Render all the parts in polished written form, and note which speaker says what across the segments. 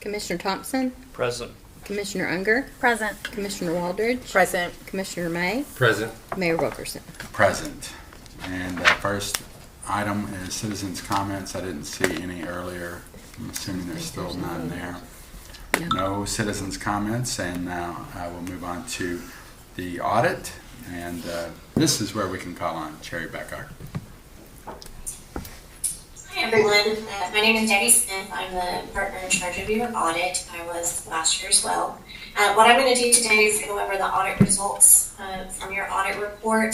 Speaker 1: Commissioner Thompson,
Speaker 2: Present.
Speaker 1: Commissioner Unger,
Speaker 3: Present.
Speaker 1: Commissioner Waldridge,
Speaker 3: Present.
Speaker 1: Commissioner May,
Speaker 4: Present.
Speaker 1: Mayor Wilkerson.
Speaker 5: Present. And first item is citizens' comments. I didn't see any earlier. I'm assuming there's still none there. No citizens' comments, and now I will move on to the audit. And this is where we can call on Cherry Beckard.
Speaker 6: Hi everyone, my name is Debbie Smith. I'm the partner in charge of your audit. I was last year as well. What I'm going to do today is go over the audit results from your audit report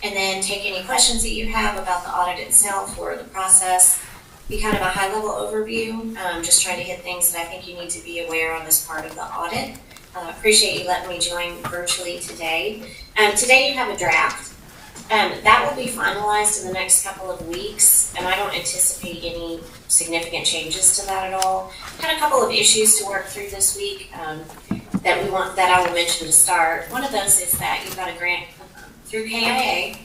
Speaker 6: and then take any questions that you have about the audit itself or the process. Be kind of a high-level overview, just trying to hit things that I think you need to be aware of as part of the audit. Appreciate you letting me join virtually today. Today you have a draft. That will be finalized in the next couple of weeks, and I don't anticipate any significant changes to that at all. Had a couple of issues to work through this week that I will mention to start. One of those is that you've got a grant through KIA,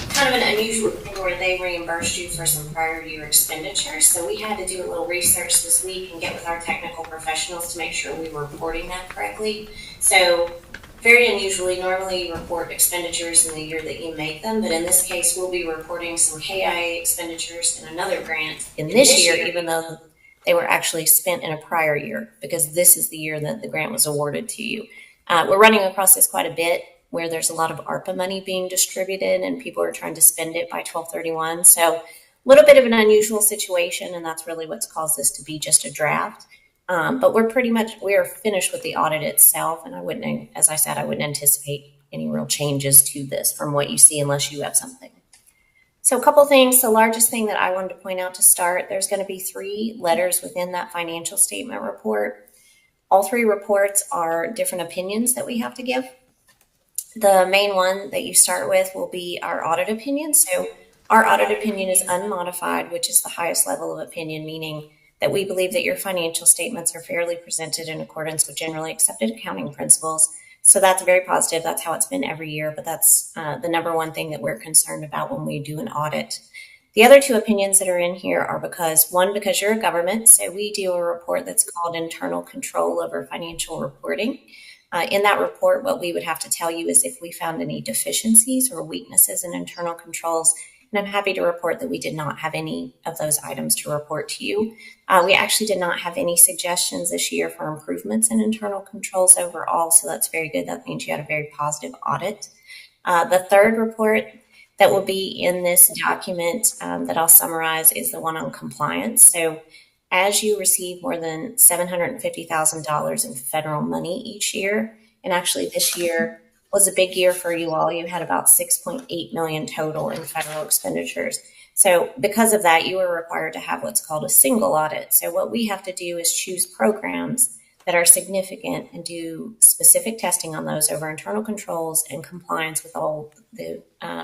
Speaker 6: kind of an unusual thing where they reimbursed you for some prior year expenditures. So we had to do a little research this week and get with our technical professionals to make sure we were reporting that correctly. So very unusually, normally you report expenditures in the year that you make them, but in this case, we'll be reporting some KIA expenditures in another grant in this year, even though they were actually spent in a prior year, because this is the year that the grant was awarded to you. We're running across this quite a bit, where there's a lot of ARPA money being distributed and people are trying to spend it by 12/31. So a little bit of an unusual situation, and that's really what's caused this to be just a draft. But we are finished with the audit itself, and as I said, I wouldn't anticipate any real changes to this from what you see unless you have something. So a couple things. The largest thing that I wanted to point out to start, there's going to be 3 letters within that financial statement report. All 3 reports are different opinions that we have to give. The main one that you start with will be our audit opinion. So our audit opinion is unmodified, which is the highest level of opinion, meaning that we believe that your financial statements are fairly presented in accordance with generally accepted accounting principles. So that's very positive. That's how it's been every year, but that's the number one thing that we're concerned about when we do an audit. The other 2 opinions that are in here are because you're a government, so we do a report that's called Internal Control over Financial Reporting. In that report, what we would have to tell you is if we found any deficiencies or weaknesses in internal controls. And I'm happy to report that we did not have any of those items to report to you. We actually did not have any suggestions this year for improvements in internal controls overall, so that's very good. That means you had a very positive audit. The third report that will be in this document that I'll summarize is the one on compliance. So as you receive more than $750,000 in federal money each year, and actually this year was a big year for you all. You had about $6.8 million total in federal expenditures. So because of that, you are required to have what's called a single audit. So what we have to do is choose programs that are significant and do specific testing on those over internal controls and compliance with all the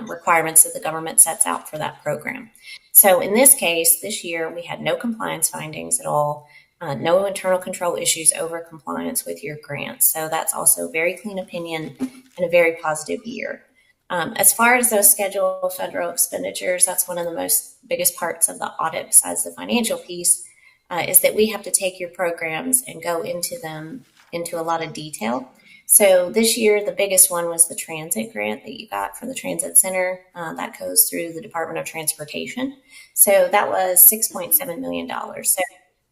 Speaker 6: requirements that the government sets out for that program. So in this case, this year, we had no compliance findings at all. No internal control issues over compliance with your grants. So that's also a very clean opinion and a very positive year. As far as those scheduled federal expenditures, that's one of the biggest parts of the audit besides the financial piece, is that we have to take your programs and go into them into a lot of detail. So this year, the biggest one was the transit grant that you got from the Transit Center. That goes through the Department of Transportation. So that was $6.7 million. So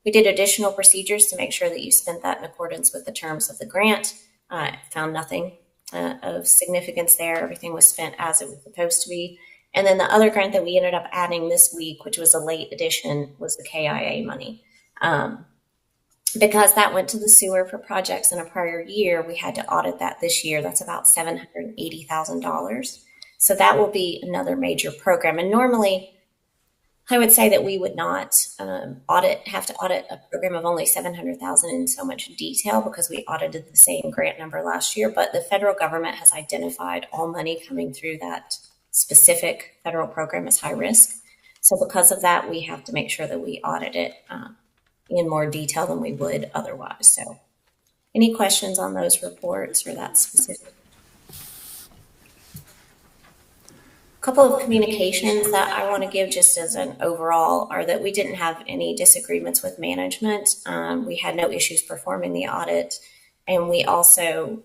Speaker 6: we did additional procedures to make sure that you spent that in accordance with the terms of the grant. Found nothing of significance there. Everything was spent as it was supposed to be. And then the other grant that we ended up adding this week, which was a late addition, was the KIA money. Because that went to the sewer for projects in a prior year, we had to audit that this year. That's about $780,000. So that will be another major program. And normally, I would say that we would not have to audit a program of only $700,000 in so much detail because we audited the same grant number last year. But the federal government has identified all money coming through that specific federal program as high risk. So because of that, we have to make sure that we audit it in more detail than we would otherwise. So any questions on those reports or that specific? Couple of communications that I want to give just as an overall are that we didn't have any disagreements with management. We had no issues performing the audit, and we also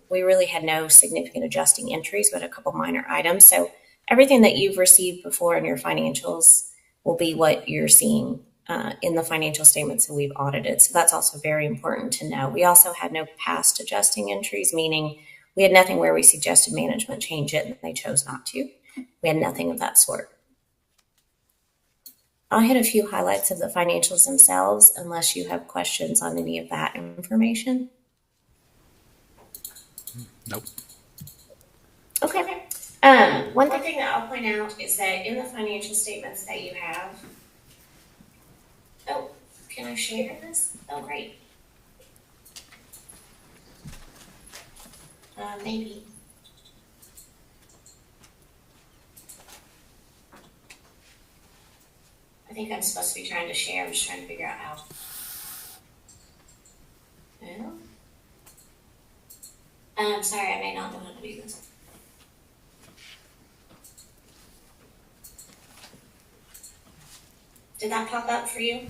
Speaker 6: we really had no significant adjusting entries, but a couple minor items. So everything that you've received before in your financials will be what you're seeing in the financial statements that we've audited. So that's also very important to know. We also had no past adjusting entries, meaning we had nothing where we suggested management change it and they chose not to. We had nothing of that sort. I'll hit a few highlights of the financials themselves unless you have questions on any of that information.
Speaker 5: Nope.
Speaker 6: Okay. One thing that I'll point out is that in the financial statements that you have, oh, can I share this? Oh, great. Maybe. I think I'm supposed to be trying to share. I'm just trying to figure out how. No. Sorry, I may not know how to do this. Did that pop up for you?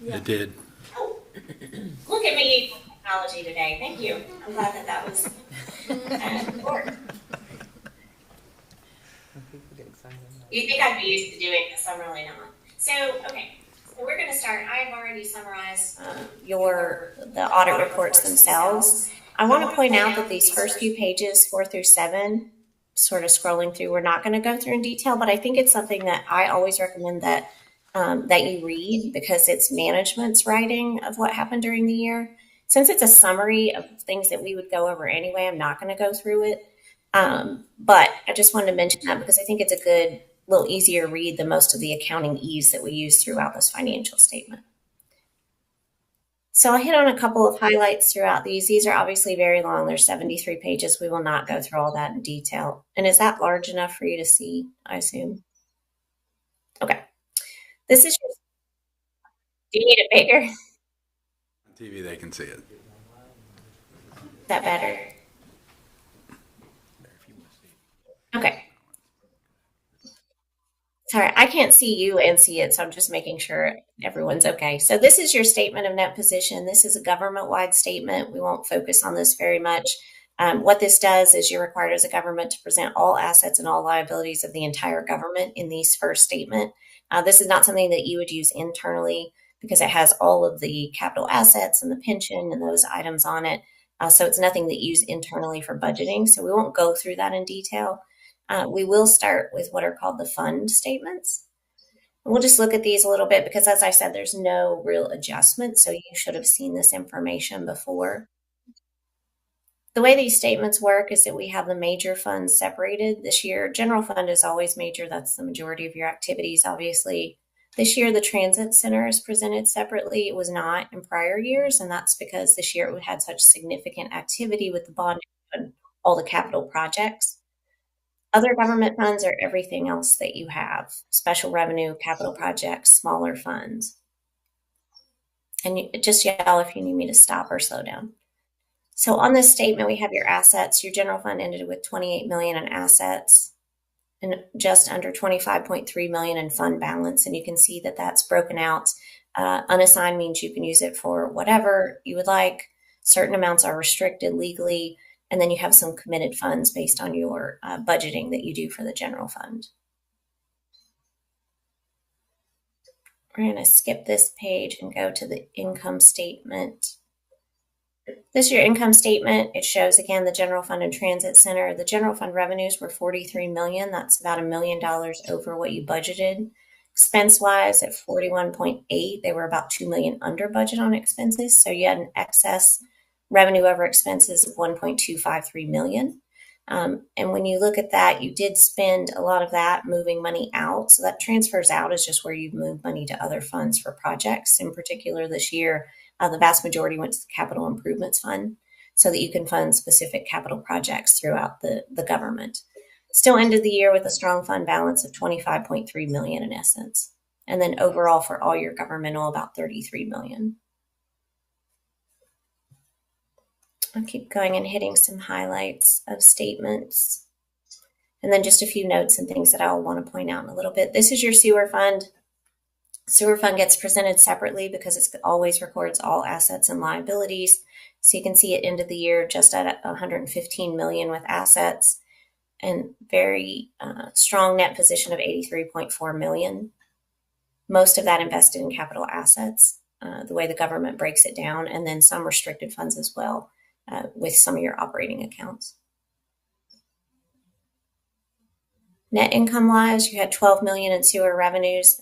Speaker 5: Yes. It did.
Speaker 6: Oh, look at me, technology today. Thank you. I'm glad that was important. You think I'd be used to doing this? I'm really not. So, okay. So we're going to start. I've already summarized the audit reports themselves. I want to point out that these first few pages, 4 through 7, sort of scrolling through, we're not going to go through in detail, but I think it's something that I always recommend that you read because it's management's writing of what happened during the year. Since it's a summary of things that we would go over anyway, I'm not going to go through it. But I just wanted to mention that because I think it's a good, little easier read than most of the accounting ease that we use throughout this financial statement. So I hit on a couple of highlights throughout these. These are obviously very long. There's 73 pages. We will not go through all that in detail. And is that large enough for you to see, I assume? Okay. This is your, do you need it bigger?
Speaker 5: On TV, they can see it.
Speaker 6: Is that better? Okay. Sorry, I can't see you and see it, so I'm just making sure everyone's okay. So this is your statement of net position. This is a government-wide statement. We won't focus on this very much. What this does is you're required as a government to present all assets and all liabilities of the entire government in these first statement. This is not something that you would use internally because it has all of the capital assets and the pension and those items on it. So it's nothing that you use internally for budgeting. So we won't go through that in detail. We will start with what are called the fund statements. We'll just look at these a little bit because, as I said, there's no real adjustment. So you should have seen this information before. The way these statements work is that we have the major funds separated this year. General fund is always major. That's the majority of your activities, obviously. This year, the transit center is presented separately. It was not in prior years, and that's because this year it had such significant activity with the bond and all the capital projects. Other government funds are everything else that you have, special revenue, capital projects, smaller funds. And just yell if you need me to stop or slow down. So on this statement, we have your assets. Your general fund ended with $28 million in assets and just under $25.3 million in fund balance. And you can see that that's broken out. Unassigned means you can use it for whatever you would like. Certain amounts are restricted legally. And then you have some committed funds based on your budgeting that you do for the general fund. We're going to skip this page and go to the income statement. This is your income statement. It shows, again, the general fund and transit center. The general fund revenues were $43 million. That's about $1 million over what you budgeted. Expense-wise, at 41.8, they were about $2 million under budget on expenses. So you had an excess revenue over expenses of $1.253 million. And when you look at that, you did spend a lot of that moving money out. So that transfers out is just where you've moved money to other funds for projects. In particular, this year, the vast majority went to the Capital Improvements Fund so that you can fund specific capital projects throughout the government. Still ended the year with a strong fund balance of $25.3 million in essence. And then overall for all your governmental, about $33 million. I'll keep going and hitting some highlights of statements. And then just a few notes and things that I'll want to point out in a little bit. This is your sewer fund. Sewer fund gets presented separately because it always records all assets and liabilities. So you can see it end of the year just at 115 million with assets and very strong net position of 83.4 million. Most of that invested in capital assets, the way the government breaks it down, and then some restricted funds as well with some of your operating accounts. Net income wise, you had 12 million in sewer revenues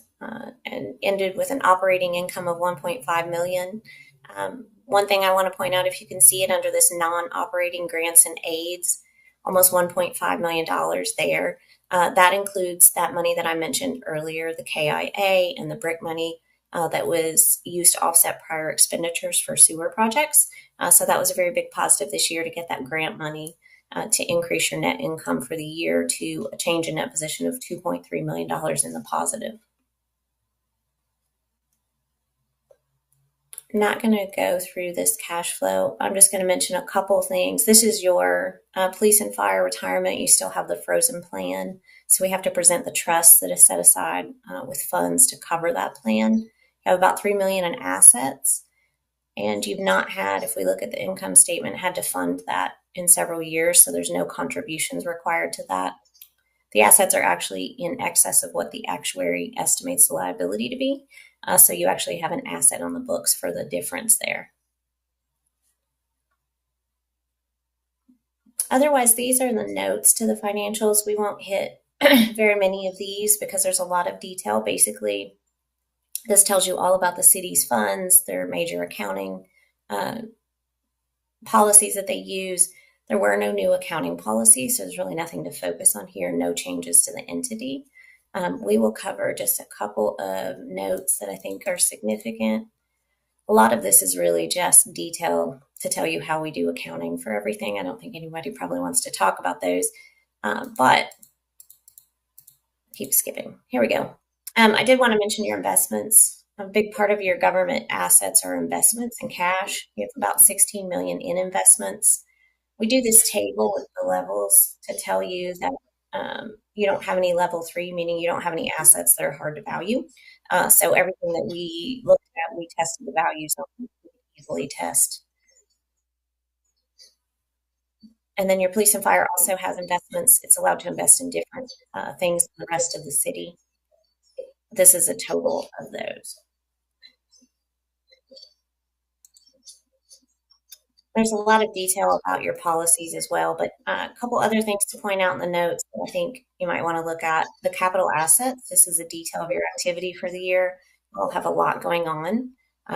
Speaker 6: and ended with an operating income of 1.5 million. One thing I want to point out, if you can see it under this non-operating grants and aids, almost $1.5 million there. That includes that money that I mentioned earlier, the KIA and the BRIC money that was used to offset prior expenditures for sewer projects. So that was a very big positive this year to get that grant money to increase your net income for the year to a change in net position of $2.3 million in the positive. I'm not going to go through this cash flow. I'm just going to mention a couple things. This is your police and fire retirement. You still have the frozen plan. So we have to present the trust that is set aside with funds to cover that plan. You have about $3 million in assets. And you've not had, if we look at the income statement, had to fund that in several years. So there's no contributions required to that. The assets are actually in excess of what the actuary estimates the liability to be. So you actually have an asset on the books for the difference there. Otherwise, these are the notes to the financials. We won't hit very many of these because there's a lot of detail. Basically, this tells you all about the city's funds, their major accounting policies that they use. There were no new accounting policies, so there's really nothing to focus on here, no changes to the entity. We will cover just a couple of notes that I think are significant. A lot of this is really just detail to tell you how we do accounting for everything. I don't think anybody probably wants to talk about those, but keep skipping. Here we go. I did want to mention your investments. A big part of your government assets are investments in cash. You have about 16 million in investments. We do this table with the levels to tell you that you don't have any level 3, meaning you don't have any assets that are hard to value. So everything that we looked at, we tested the values on, we easily test. And then your police and fire also has investments. It's allowed to invest in different things than the rest of the city. This is a total of those. There's a lot of detail about your policies as well, but a couple other things to point out in the notes that I think you might want to look at. The capital assets, this is a detail of your activity for the year. We'll have a lot going on.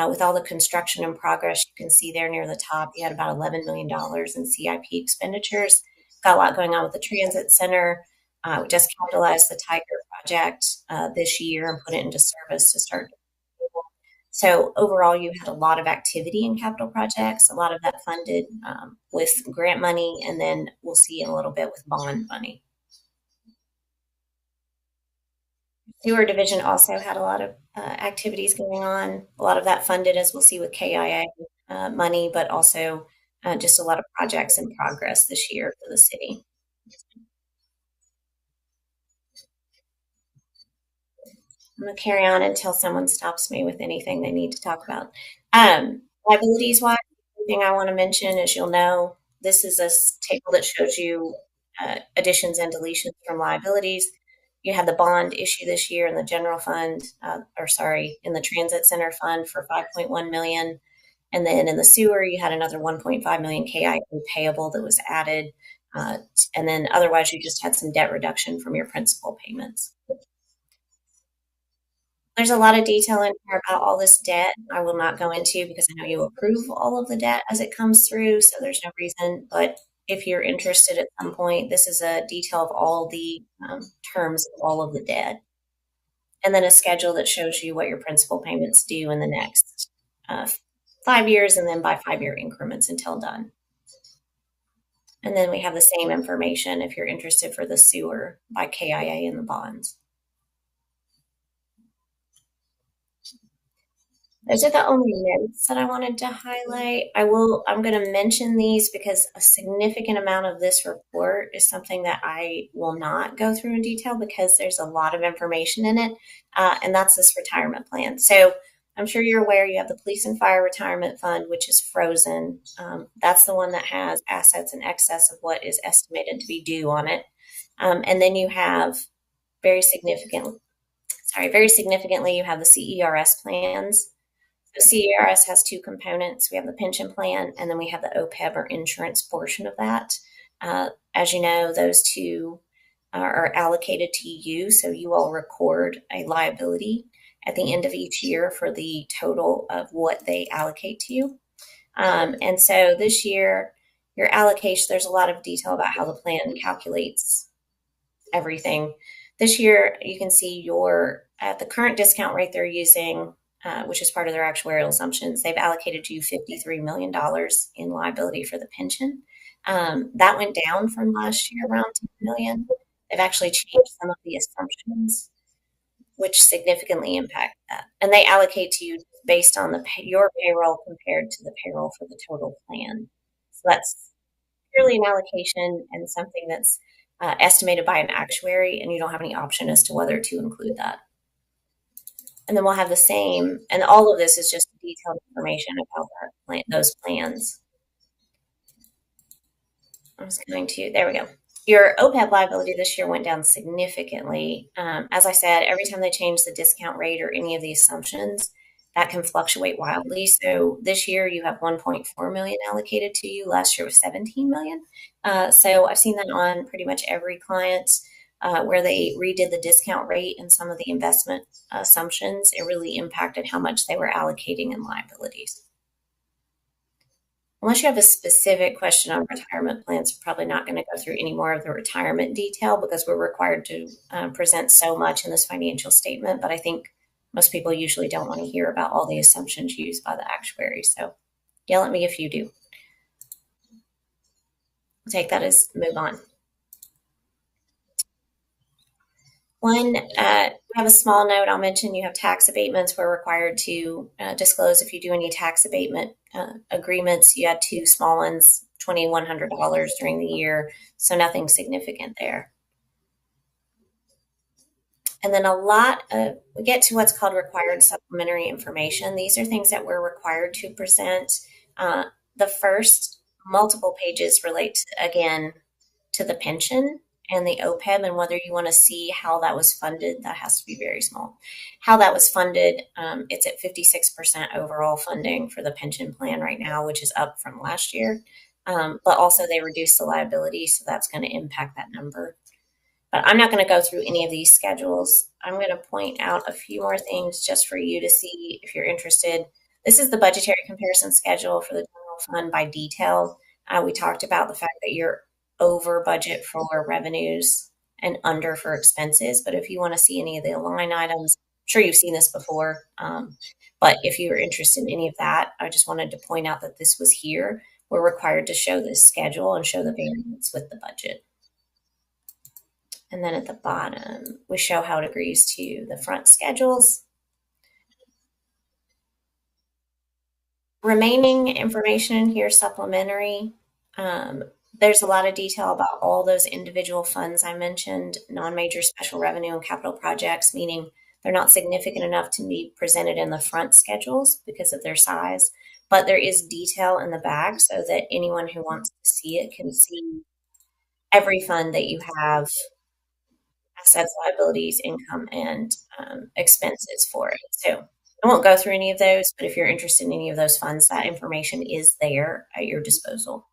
Speaker 6: With all the construction in progress, you can see there near the top, you had about $11 million in CIP expenditures. Got a lot going on with the transit center. We just capitalized the Tiger project this year and put it into service to start. So overall, you had a lot of activity in capital projects, a lot of that funded with grant money, and then we'll see in a little bit with bond money. Sewer division also had a lot of activities going on, a lot of that funded, as we'll see with KIA money, but also just a lot of projects in progress this year for the city. I'm going to carry on until someone stops me with anything they need to talk about. Liabilities wise, the thing I want to mention is you'll know this is a table that shows you additions and deletions from liabilities. You had the bond issue this year in the general fund, in the transit center fund for 5.1 million. And then in the sewer, you had another 1.5 million KIA payable that was added. And then otherwise, you just had some debt reduction from your principal payments. There's a lot of detail in here about all this debt I will not go into because I know you approve all of the debt as it comes through, so there's no reason. But if you're interested at some point, this is a detail of all the terms of all of the debt. And then a schedule that shows you what your principal payments due in the next 5 years and then by 5-year increments until done. And then we have the same information if you're interested for the sewer by KIA and the bonds. Those are the only notes that I wanted to highlight. I'm going to mention these because a significant amount of this report is something that I will not go through in detail because there's a lot of information in it, and that's this retirement plan. So I'm sure you're aware you have the police and fire retirement fund, which is frozen. That's the one that has assets in excess of what is estimated to be due on it. And then you have very significant, very significantly, you have the CERS plans. The CERS has two components. We have the pension plan, and then we have the OPEB or insurance portion of that. As you know, those two are allocated to you, so you all record a liability at the end of each year for the total of what they allocate to you. And so this year, your allocation, there's a lot of detail about how the plan calculates everything. This year, you can see at the current discount rate they're using, which is part of their actuarial assumptions, they've allocated to you $53 million in liability for the pension. That went down from last year, around $10 million. They've actually changed some of the assumptions, which significantly impact that. And they allocate to you based on your payroll compared to the payroll for the total plan. So that's purely an allocation and something that's estimated by an actuary, and you don't have any option as to whether to include that. And then we'll have the same, and all of this is just detailed information about those plans. I was going to, there we go. Your OPEB liability this year went down significantly. As I said, every time they change the discount rate or any of the assumptions, that can fluctuate wildly. So this year you have 1.4 million allocated to you. Last year was 17 million. So I've seen that on pretty much every client where they redid the discount rate and some of the investment assumptions. It really impacted how much they were allocating in liabilities. Unless you have a specific question on retirement plans, we're probably not going to go through any more of the retirement detail because we're required to present so much in this financial statement. But I think most people usually don't want to hear about all the assumptions used by the actuary. So yell at me if you do. I'll take that as move on. We have a small note I'll mention. You have tax abatements. We're required to disclose if you do any tax abatement agreements. You had two small ones, $2,100 during the year, so nothing significant there. And then we get to what's called required supplementary information. These are things that we're required to present. The first multiple pages relate, again, to the pension and the OPEB and whether you want to see how that was funded. That has to be very small. How that was funded, it's at 56% overall funding for the pension plan right now, which is up from last year. But also they reduced the liability, so that's going to impact that number. But I'm not going to go through any of these schedules. I'm going to point out a few more things just for you to see if you're interested. This is the budgetary comparison schedule for the general fund by detail. We talked about the fact that you're over budget for revenues and under for expenses. But if you want to see any of the line items, I'm sure you've seen this before. But if you're interested in any of that, I just wanted to point out that this was here. We're required to show this schedule and show the variance with the budget. And then at the bottom, we show how it agrees to the front schedules. Remaining information in here, supplementary. There's a lot of detail about all those individual funds I mentioned, non-major special revenue and capital projects, meaning they're not significant enough to be presented in the front schedules because of their size. But there is detail in the back so that anyone who wants to see it can see every fund that you have, assets, liabilities, income, and expenses for it. So I won't go through any of those, but if you're interested in any of those funds, that information is there at your disposal.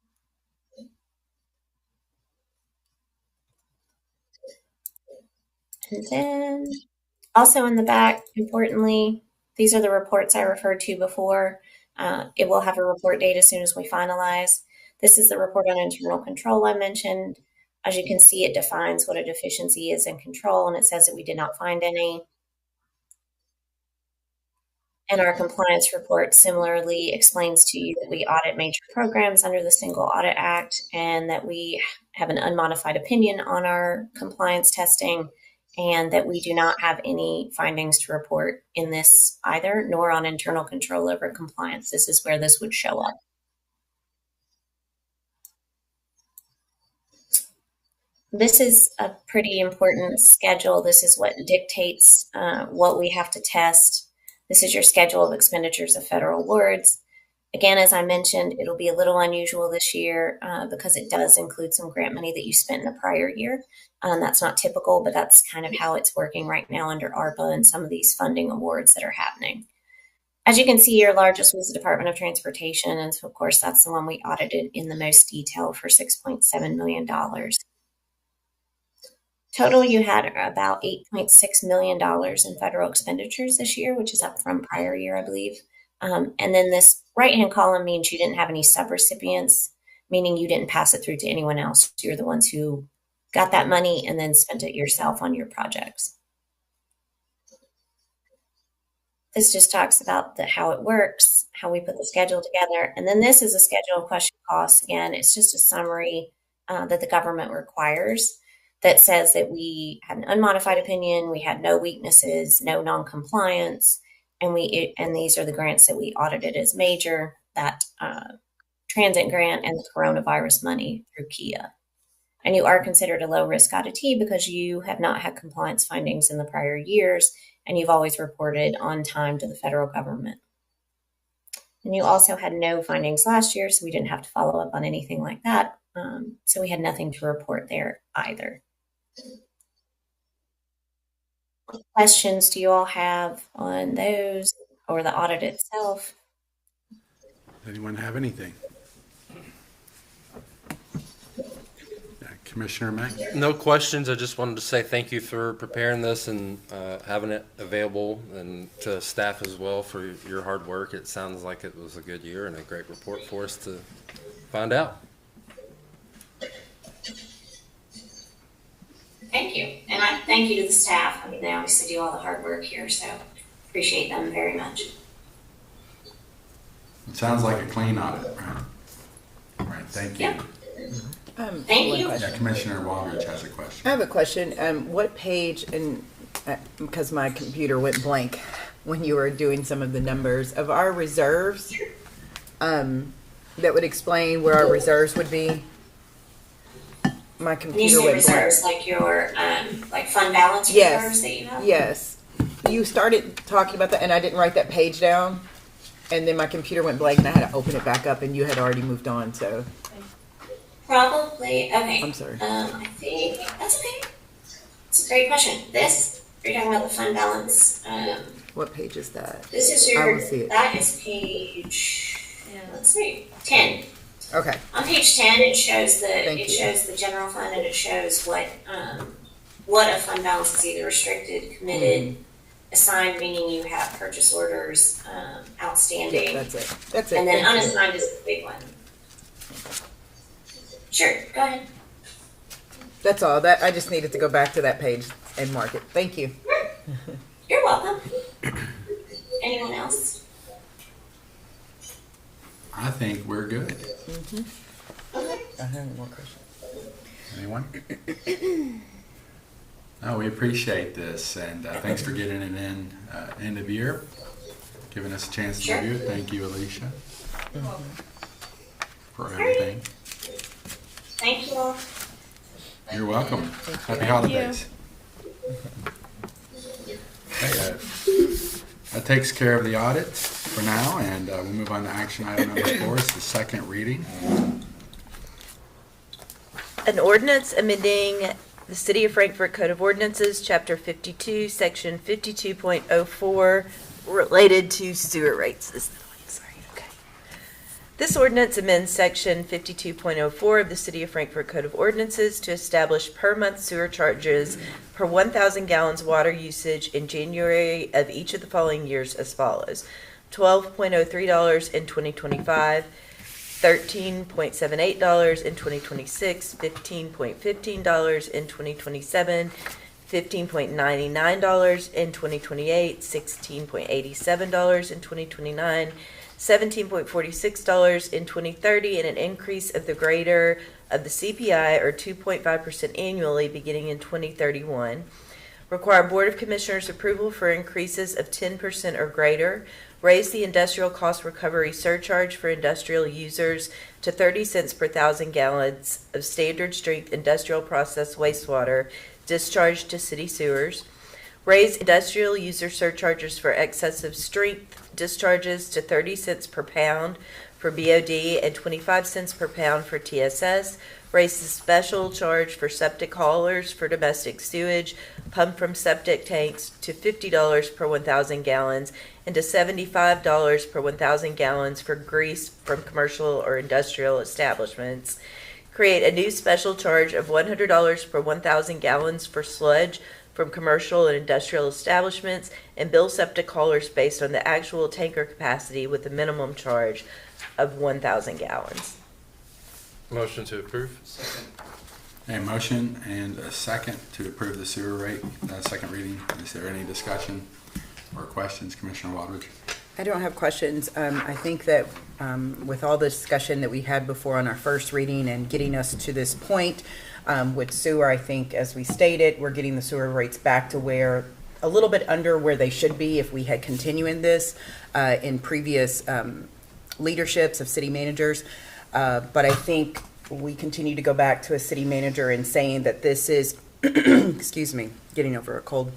Speaker 6: And then also in the back, importantly, these are the reports I referred to before. It will have a report date as soon as we finalize. This is the report on internal control I mentioned. As you can see, it defines what a deficiency is in control, and it says that we did not find any. And our compliance report similarly explains to you that we audit major programs under the Single Audit Act and that we have an unmodified opinion on our compliance testing and that we do not have any findings to report in this either, nor on internal control over compliance. This is where this would show up. This is a pretty important schedule. This is what dictates what we have to test. This is your schedule of expenditures of federal awards. Again, as I mentioned, it'll be a little unusual this year because it does include some grant money that you spent in the prior year. That's not typical, but that's kind of how it's working right now under ARPA and some of these funding awards that are happening. As you can see, your largest was the Department of Transportation, and so of course that's the one we audited in the most detail for $6.7 million. Total, you had about $8.6 million in federal expenditures this year, which is up from prior year, I believe. And then this right-hand column means you didn't have any subrecipients, meaning you didn't pass it through to anyone else. You're the ones who got that money and then spent it yourself on your projects. This just talks about how it works, how we put the schedule together. And then this is a schedule of question costs. Again, it's just a summary that the government requires that says that we had an unmodified opinion, we had no weaknesses, no non-compliance, and these are the grants that we audited as major, that transit grant and the coronavirus money through KIA. And you are considered a low-risk auditee because you have not had compliance findings in the prior years, and you've always reported on time to the federal government. And you also had no findings last year, so we didn't have to follow up on anything like that. So we had nothing to report there either. What questions do you all have on those or the audit itself?
Speaker 5: Anyone have anything? Commissioner May?
Speaker 2: No questions. I just wanted to say thank you for preparing this and having it available, and to staff as well for your hard work. It sounds like it was a good year and a great report for us to find out.
Speaker 6: Thank you. And I thank you to the staff. I mean, they obviously do all the hard work here, so appreciate them very much.
Speaker 5: It sounds like a clean audit, right? All right, thank you.
Speaker 6: Yep. Thank you.
Speaker 5: Yeah, Commissioner Waldridge has a question.
Speaker 3: I have a question. What page, and because my computer went blank when you were doing some of the numbers of our reserves, that would explain where our reserves would be? My computer
Speaker 6: You say
Speaker 3: went
Speaker 6: reserves,
Speaker 3: blank.
Speaker 6: like your like fund balance
Speaker 3: Yes.
Speaker 6: reserves that you have?
Speaker 3: Yes. You started talking about that, and I didn't write that page down, and then my computer went blank, and I had to open it back up, and you had already moved on, so.
Speaker 6: Probably. Okay.
Speaker 3: I'm sorry.
Speaker 6: I think that's okay. It's a great question. You're talking about the fund balance.
Speaker 3: What page is that?
Speaker 6: This is
Speaker 3: I will see it.
Speaker 6: that is page, let's see, 10.
Speaker 3: Okay.
Speaker 6: On page 10, it shows
Speaker 3: Thank you.
Speaker 6: shows the general fund, and it shows what a fund balance is, either restricted, committed, assigned, meaning you have purchase orders outstanding.
Speaker 3: Yeah, that's it. That's it.
Speaker 6: And then
Speaker 3: Thank you.
Speaker 6: unassigned is the big one. Sure, go ahead.
Speaker 3: That's all. That I just needed to go back to that page and mark it. Thank you.
Speaker 6: You're welcome. Anyone else?
Speaker 5: I think we're good.
Speaker 6: Okay.
Speaker 3: I have more questions.
Speaker 5: Anyone? No, we appreciate this, and thanks for getting it in end of year, giving us a chance to
Speaker 6: Sure.
Speaker 5: review it. Thank you, Alicia, for everything.
Speaker 6: Thank you all.
Speaker 5: You're welcome. Happy holidays. Okay, that takes care of the audit for now, and we'll move on to action item number 4. It's the second reading.
Speaker 4: An ordinance amending the City of Frankfort Code of Ordinances, Chapter 52, Section 52.04, related to sewer rates. This is the one, sorry, okay. This ordinance amends Section 52.04 of the City of Frankfort Code of Ordinances to establish per-month sewer charges per 1,000 gallons water usage in January of each of the following years as follows: $12.03 in 2025, $13.78 in 2026, $15.15 in 2027, $15.99 in 2028, $16.87 in 2029, $17.46 in 2030, and an increase of the greater of the CPI or 2.5% annually beginning in 2031. Require Board of Commissioners approval for increases of 10% or greater. Raise the industrial cost recovery surcharge for industrial users to 30 cents per 1,000 gallons of standard strength industrial process wastewater discharged to city sewers. Raise industrial user surcharges for excessive strength discharges to 30 cents per pound for BOD and 25 cents per pound for TSS. Raise the special charge for septic haulers for domestic sewage pumped from septic tanks to $50 per 1,000 gallons and to $75 per 1,000 gallons for grease from commercial or industrial establishments. Create a new special charge of $100 per 1,000 gallons for sludge from commercial and industrial establishments, and bill septic haulers based on the actual tanker capacity with a minimum charge of 1,000 gallons.
Speaker 2: Motion to approve.
Speaker 5: A motion and a second to approve the sewer rate, second reading. Is there any discussion or questions, Commissioner Waldridge?
Speaker 3: I don't have questions. I think that with all the discussion that we had before on our first reading and getting us to this point with sewer, I think as we stated, we're getting the sewer rates back to where a little bit under where they should be if we had continued this in previous leaderships of city managers. But I think we continue to go back to a city manager and saying that this is, excuse me, getting over a cold,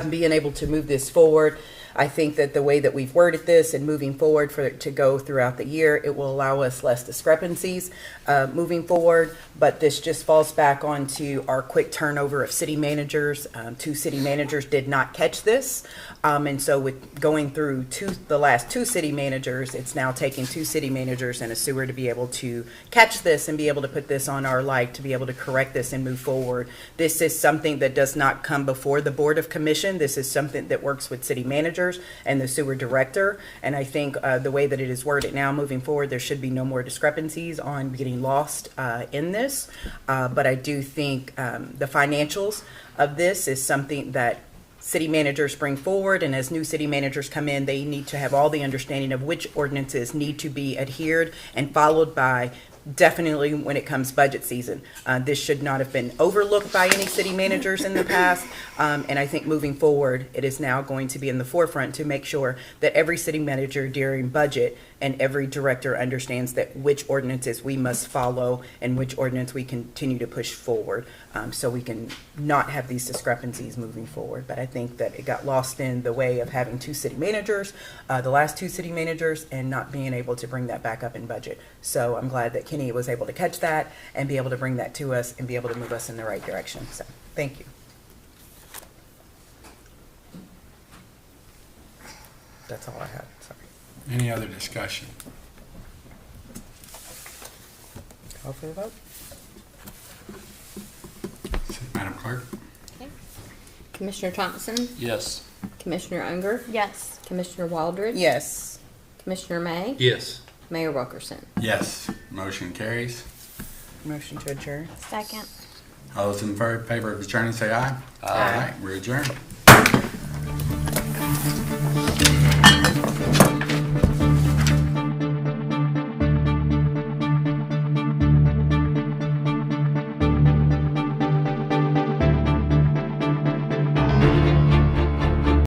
Speaker 3: being able to move this forward. I think that the way that we've worded this and moving forward for it to go throughout the year, it will allow us less discrepancies moving forward. But this just falls back onto our quick turnover of city managers. 2 city managers did not catch this. And so with going through the last 2 city managers, it's now taking 2 city managers and a sewer to be able to catch this and be able to put this on our light to be able to correct this and move forward. This is something that does not come before the Board of Commission. This is something that works with city managers and the sewer director. And I think the way that it is worded now moving forward, there should be no more discrepancies on getting lost in this. But I do think the financials of this is something that city managers bring forward, and as new city managers come in, they need to have all the understanding of which ordinances need to be adhered and followed by definitely when it comes budget season. This should not have been overlooked by any city managers in the past, and I think moving forward, it is now going to be in the forefront to make sure that every city manager during budget and every director understands that which ordinances we must follow and which ordinance we continue to push forward, so we can not have these discrepancies moving forward. But I think that it got lost in the way of having 2 city managers, the last 2 city managers, and not being able to bring that back up in budget. So I'm glad that Kenny was able to catch that and be able to bring that to us and be able to move us in the right direction. So thank you. That's all I had. Sorry.
Speaker 5: Any other discussion?
Speaker 3: Call for the vote.
Speaker 5: Madam Clerk?
Speaker 1: Commissioner Thompson,
Speaker 2: Yes.
Speaker 1: Commissioner Unger,
Speaker 7: Yes.
Speaker 1: Commissioner Waldridge,
Speaker 3: Yes.
Speaker 1: Commissioner May,
Speaker 2: Yes.
Speaker 1: Mayor Wilkerson.
Speaker 5: Yes. Motion carries.
Speaker 3: Motion to adjourn.
Speaker 7: Second.
Speaker 5: All those in favor of adjourning say aye.
Speaker 2: Aye.
Speaker 5: We're adjourned.